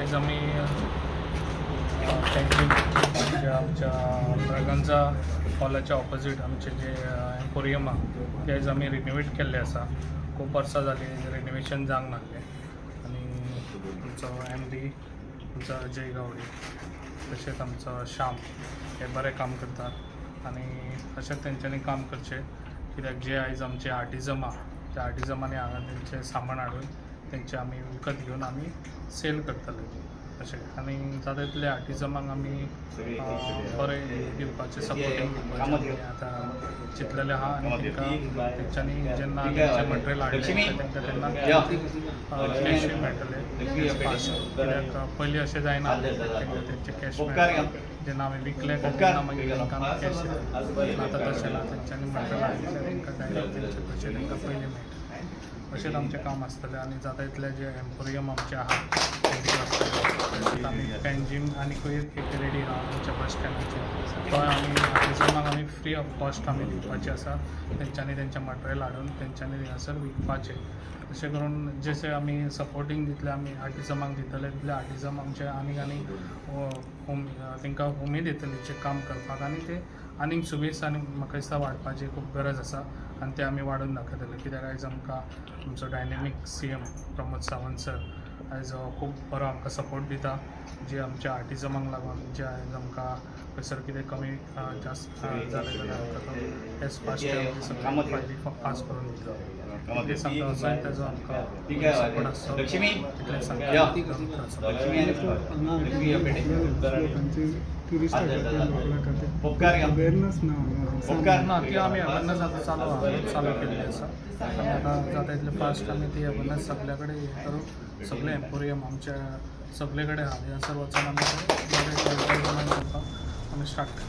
आयज आमी म्हणजे आमच्या ब्रगंजा हॉलाच्या ऑपोजीट आमचे जे एम्पोरियम आहा ते आयज आमी रिनोवेट केल्ले आसा. खूब वर्सां जाली रिनोवेशन जावंक नासलें आनी आमचो MD आमचो अजय गावडे तशेंच आमचो श्याम हे बरें काम करतात आनी तशेंच तेंच्यांनी काम करचें कित्याक जे आयज आमचे आर्टिजम आहा त्या आर्टिजमांनी हांगा तेंचें सामान हाडून तेंचे आमी विकत घेवन आमी सेल करतले अशें आनी जाता तितले आर्टिजमांक आमी बरें दिवपाचें सपोर्टींग दिवपाचें आतां चिंतलेलें आहा आनी तांकां तेंच्यांनी जेन्ना तेंचें मटेरियल हाडलें तांकां तेन्ना कॅशूय मेळटलें कित्याक पयलीं अशें जायना तांकां तेंचे कॅश मेळटा जेन्ना आमी विकले तेन्ना मागीर तांकां कॅश येता. आतां तशें ना तेंच्यांनी मटेरियल हाडलें तांकां डायरेक्ट तेंचे पयशे तांकां पयलीं मेळटा अशेंच आमचें काम आसतलें. आनी जाता तितले जे एम्पोरियम आमचे आहा आमी पेन्जीम आनीकूय एक रेडी आहा आमच्या बस स्टँडाचेर तो आमी आर्टिजमांक आमी फ्री ऑफ कॉस्ट आमी दिवपाचें आसा. तेंच्यांनी तेंचें मटेरियल हाडून तेंच्यांनी हांगासर विकपाचें अशें करून जशें आमी सपोर्टींग दितलें आमी आर्टिजमांक दितले तितले आर्टिजम आमचे आनीक तांकां उमेद येतली जें काम करपाक आनी ते आनीक सुबेज आनी म्हाका दिसता वाडपाची खूब गरज आसा आनी ते आमी वाडोवन दाखयतले कित्याक आयज आमकां आमचो डायनेमीक CM प्रमोद सावंत सर आयज खूब बरो आमकां सपोर्ट दिता जे आमच्या आर्टिजमांक लागून जे आयज आमकां खंयसर कितें कमी जास्त जालें जाल्यार आमकां तो एज फास्ट सगळ्यो फायली पास करून दिता ते सांगता असोय तेजो आमकां सपोर्ट आसता तितलें सांगता ना ती आमी अवेरनस आतां चालू केल्ली आसा आनी आतां जाता तितले फास्ट आमी ती अवेरनस सगल्या कडेन हें करून सगळे एम्पोरियम आमच्या सगळे कडेन आहा हांगासर वचून आमी बरें आमी स्टार्ट